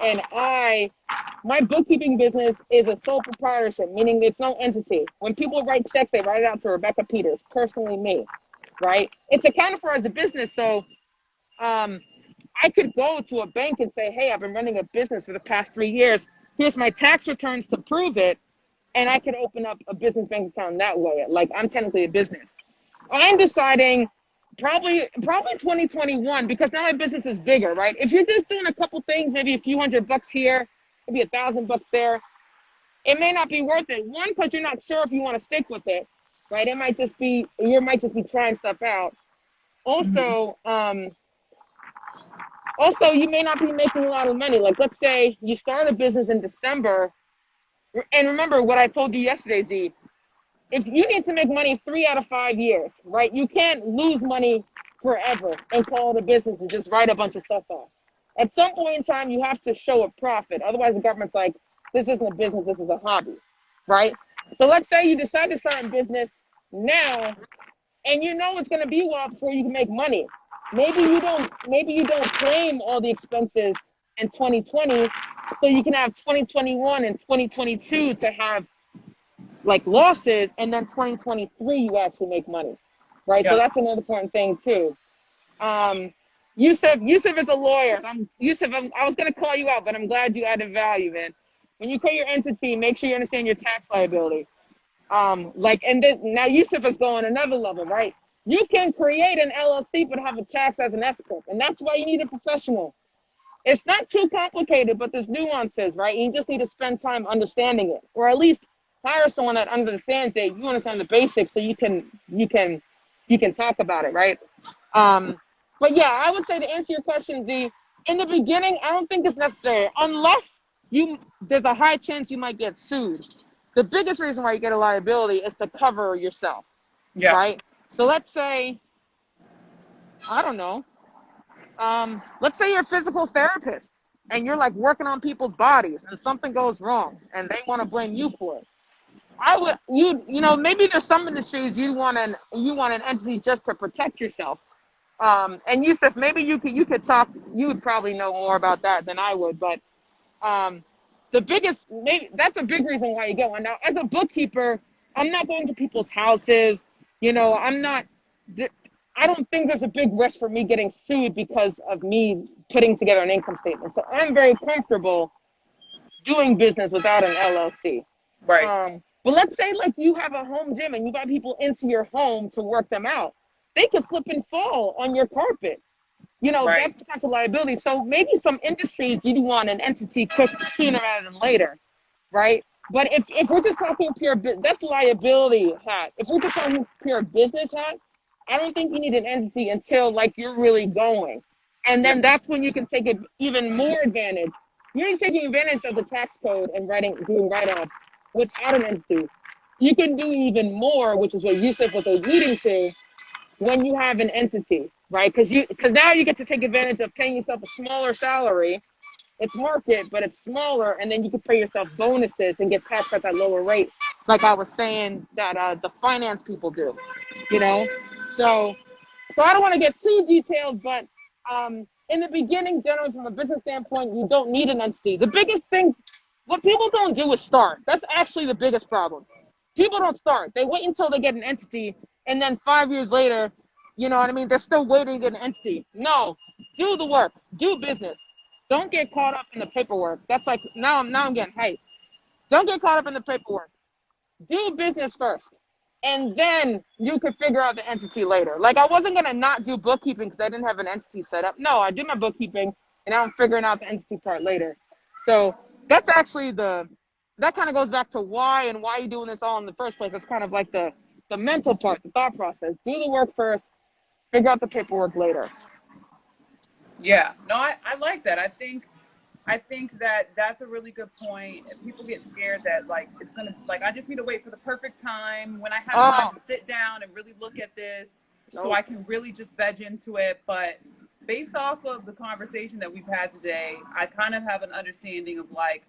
And my bookkeeping business is a sole proprietorship, meaning it's no entity. When people write checks, they write it out to Rebecca Peters, personally me, right? It's accounted for as a business. So um, I could go to a bank and say, hey, I've been running a business for the past 3 years. Here's my tax returns to prove it. And I could open up a business bank account that way. Like I'm technically a business. I'm deciding probably 2021 because now my business is bigger, right? If you're just doing a couple things, maybe a few $100 here, maybe $1,000 there, it may not be worth it. One, because you're not sure if you want to stick with it, right? You might just be trying stuff out. Mm-hmm. Also, you may not be making a lot of money. Like let's say you start a business in December, and remember what I told you yesterday, Z. If you need to make money 3 out of 5 years, right? You can't lose money forever and call it a business and just write a bunch of stuff off. At some point in time, you have to show a profit. Otherwise, the government's like, this isn't a business, this is a hobby, right? So let's say you decide to start a business now, and you know it's going to be a while before you can make money. maybe you don't claim all the expenses in 2020, so you can have 2021 and 2022 to have like losses, and then 2023 you actually make money, right? So Yeah. that's another important thing too. Um, Yusuf is a lawyer. I was gonna call you out, but I'm glad you added value, man. When you create your entity, make sure you understand your tax liability. And then now Yusuf is going another level, right? You can create an LLC but have a tax as an S corp, and that's why you need a professional. It's not too complicated, but there's nuances, right? You just need to spend time understanding it, or at least hire someone that understands it. You understand the basics, so you can talk about it, right? Um, but yeah, I would say to answer your question, Z, in the beginning, I don't think it's necessary unless there's a high chance you might get sued. The biggest reason why you get a liability is to cover yourself, Yeah. right? So let's say, I don't know, let's say you're a physical therapist and you're like working on people's bodies and something goes wrong and they want to blame you for it. Maybe there's some industries you want an entity just to protect yourself. And Yusuf, maybe you could talk. You would probably know more about that than I would. But the biggest, maybe that's a big reason why you get one. Now, as a bookkeeper, I'm not going to people's houses. I'm not. I don't think there's a big risk for me getting sued because of me putting together an income statement. So I'm very comfortable doing business without an LLC. Right. But let's say like you have a home gym and you got people into your home to work them out. They could slip and fall on your carpet. Right. That's potential liability. So maybe some industries you want an entity sooner rather than later, right? But if we're just talking that's liability hat. If we're just talking pure business hat, I don't think you need an entity until like you're really going. And Yeah. then that's when you can take it even more advantage. You're taking advantage of the tax code and doing write-offs without an entity. You can do even more, which is what Yusuf was alluding to, when you have an entity, right? Because now you get to take advantage of paying yourself a smaller salary. It's market, but it's smaller, and then you can pay yourself bonuses and get taxed at that lower rate, like I was saying that the finance people do, you know. So, so I don't want to get too detailed, but in the beginning, generally from a business standpoint, you don't need an entity. The biggest thing, what people don't do is start. That's actually the biggest problem. People don't start. They wait until they get an entity, and then 5 years later, you know what I mean? They're still waiting to get an entity. No, do the work. Do business. Don't get caught up in the paperwork. That's like now I'm getting hyped. Don't get caught up in the paperwork. Do business first, and then you could figure out the entity later. Like I wasn't gonna not do bookkeeping because I didn't have an entity set up. No, I do my bookkeeping, and now I'm figuring out the entity part later. So that's actually that kind of goes back to why you're doing this all in the first place. That's kind of like the mental part, the thought process. Do the work first, figure out the paperwork later. Yeah. No, I like that. I think that that's a really good point. People get scared that like it's gonna like I just need to wait for the perfect time when I have time Oh, to sit down and really look at this so nope. I can really just veg into it. But based off of the conversation that we've had today, I kind of have an understanding of like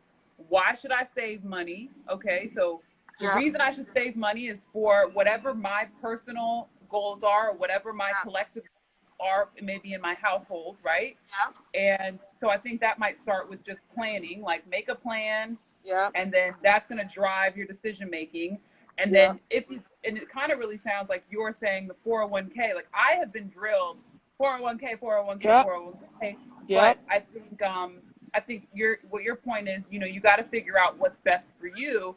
why should I save money? Okay, so the Yeah, reason I should save money is for whatever my personal goals are or whatever my yeah, collective are maybe in my household, right? yeah, And so I think that might start with just planning, like make a plan, yeah, and then that's going to drive your decision making. And yeah, then and it kind of really sounds like you're saying the 401k, like I have been drilled 401k, 401k, yeah, 401k, yeah, but I think your point is, you got to figure out what's best for you.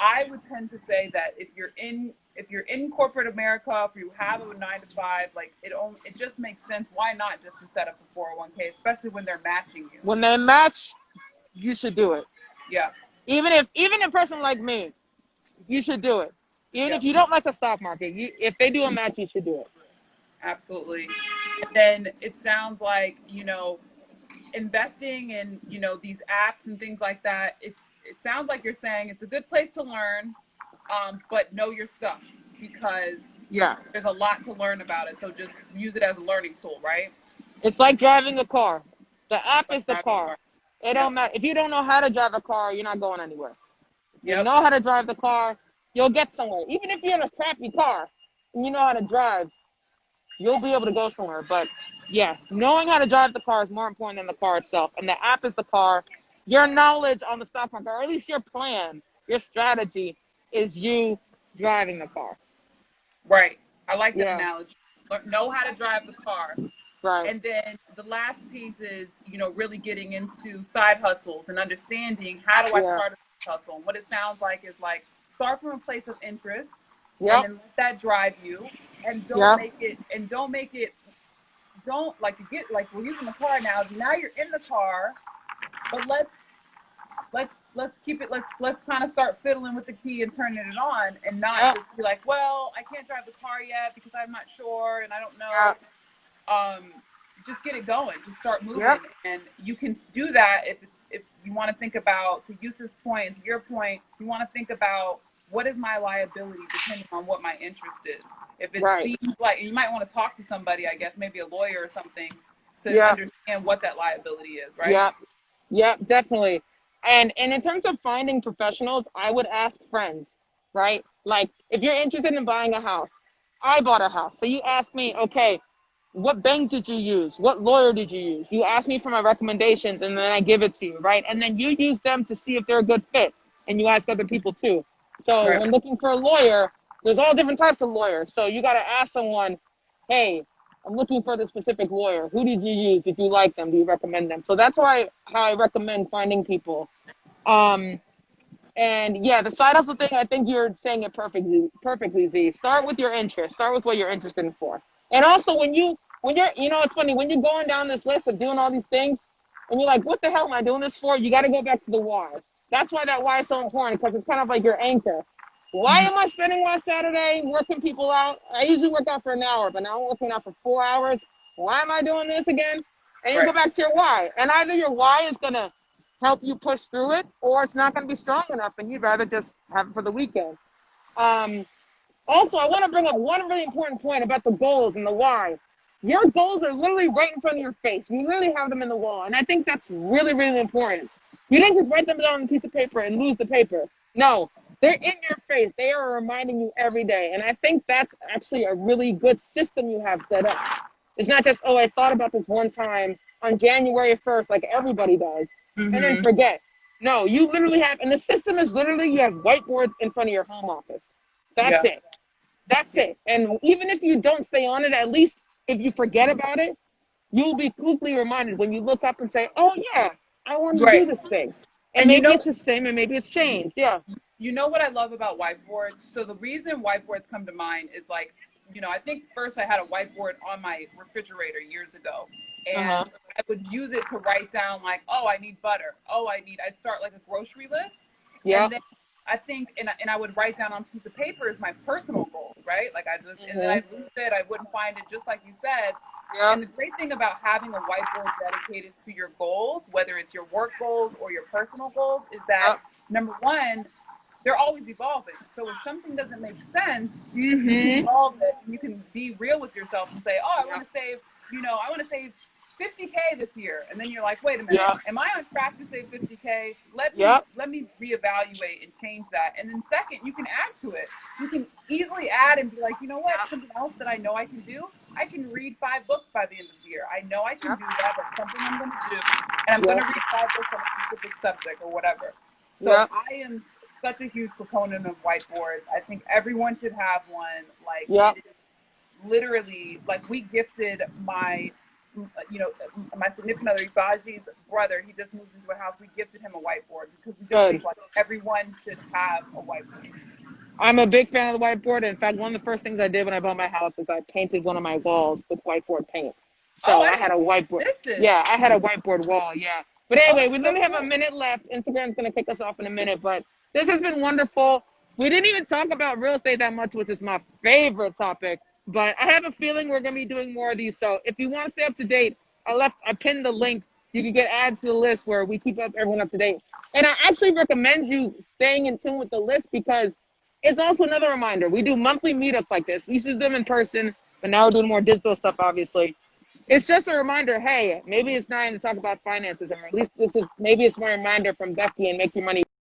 I would tend to say that if you're in corporate America, if you have a 9 to 5, like it just makes sense. Why not just to set up a 401k, especially when they're matching you? when they match, you should do it. Yeah. Even a person like me, you should do it. Even if Yep. you don't like the stock market, if they do a match, you should do it. Absolutely. And then it sounds like, investing in, these apps and things like that. It sounds like you're saying it's a good place to learn, but know your stuff because Yeah, there's a lot to learn about it. So just use it as a learning tool, right? it's like driving a car. The app Like is the driving a car. car. It don't Yep. matter if you don't know how to drive a car. You're not going anywhere. If you Yep. know how to drive the car, you'll get somewhere. Even if you're in a crappy car and you know how to drive, you'll be able to go somewhere. But Yeah, knowing how to drive the car is more important than the car itself. And the app is the car. Your knowledge on the stock market, or at least your plan, your strategy, is you driving the car. Right. I like that Yeah, analogy. Know how to drive the car. right. And then the last piece is, really getting into side hustles and understanding how do I Yeah. start a side hustle. And what it sounds like is like start from a place of interest and Yep. then let that drive you and Yep. don't like get like we're using the car now you're in the car, but let's keep it let's kind of start fiddling with the key and turning it on and not Yep. just be like, well, I can't drive the car yet because I'm not sure and I don't know. Yep. Just get it going, just start Yep. moving. And you can do that if you want to think about, to use this point and to your point, you want to think about what is my liability depending on what my interest is. If it Right. seems like, and you might want to talk to somebody, I guess maybe a lawyer or something, to Yep. understand what that liability is, right? Yep. Yep, definitely. And in terms of finding professionals, I would ask friends, right? Like if you're interested in buying a house, I bought a house. So you ask me, okay, what bank did you use? What lawyer did you use? You ask me for my recommendations and then I give it to you, right? And then you use them to see if they're a good fit. And you ask other people too. So Right. when looking for a lawyer, there's all different types of lawyers. So you got to ask someone, hey, I'm looking for the specific lawyer. Who did you use? Did you like them? Do you recommend them? So that's how I recommend finding people. Um, and yeah, the side hustle thing, I think you're saying it perfectly, Z. Start with your interest. Start with what you're interested in for. And also when you're, it's funny, when you're going down this list of doing all these things and you're like, what the hell am I doing this for? You got to go back to the why. That's why that why is so important, because it's kind of like your anchor. Why Mm-hmm. am I spending my Saturday working people out? I usually work out for an hour, but now I'm working out for 4 hours. Why am I doing this again? And you go Right. back to your why. And either your why is going to help you push through it, or it's not going to be strong enough and you'd rather just have it for the weekend. Um, Also, I want to bring up one really important point about the goals and the why. Your goals are literally right in front of your face. You literally have them in the wall. And I think that's really, really important. You didn't just write them down on a piece of paper and lose the paper. No, they're in your face. They are reminding you every day. And I think that's actually a really good system you have set up. It's not just, oh, I thought about this one time on January 1st, like everybody does, and then Mm-hmm. forget. No, you literally have, and the system is literally you have whiteboards in front of your home office. That's Yeah. it. That's Yeah. it. And even if you don't stay on it, at least if you forget about it, you'll be quickly reminded when you look up and say, oh, yeah, I want to do Right. this thing. And And maybe it's the same and maybe it's changed. Yeah. you know what I love about whiteboards? So the reason whiteboards come to mind is like, I think first I had a whiteboard on my refrigerator years ago, Uh huh. and I would use it to write down like, oh, I need butter. Oh, I'd start like a grocery list. And Yep. then I think, and I would write down on a piece of paper is my personal goals, right? Like and then Mm-hmm. I'd lose it. I wouldn't find it, just like you said. Yep. And the great thing about having a whiteboard dedicated to your goals, whether it's your work goals or your personal goals, is that Yep. number one, they're always evolving. So if something doesn't make sense, you can Mm-hmm. evolve it. You can be real with yourself and say, "Oh, I want Yep. to save, I want to save 50K this year." And then you're like, "Wait a minute, Yep. am I on track to save 50K? Yep. Let me reevaluate and change that." And then second, you can add to it. You can easily add and be like, "You know what? Something else that I know I can do. I can read 5 books by the end of the year. I know I can Yep. do that. That's something I'm going to do, and I'm going Yep. to read 5 books on a specific subject or whatever." So Yep. I am such a huge proponent of whiteboards. I think everyone should have one. Like, Yep. it is literally like, we gifted my significant other, Ibaji's brother. He just moved into a house. We gifted him a whiteboard because we just Good. think like everyone should have a whiteboard. I'm a big fan of the whiteboard. In fact, one of the first things I did when I bought my house is I painted one of my walls with whiteboard paint. Oh, So I I had didn't a whiteboard. know this. Yeah, I had a whiteboard wall. Yeah. But Oh, anyway, we that's so literally have a cool. minute left. Instagram's going to kick us off in a minute. But this has been wonderful. We didn't even talk about real estate that much, which is my favorite topic. But I have a feeling we're going to be doing more of these. So if you want to stay up to date, I pinned the link. You can get added to the list where we keep everyone up to date. And I actually recommend you staying in tune with the list, because it's also another reminder. We do monthly meetups like this. We used to do them in person, but now we're doing more digital stuff, obviously. It's just a reminder, hey, maybe it's time to talk about finances, or at least maybe it's my reminder from Becky and Make Your Money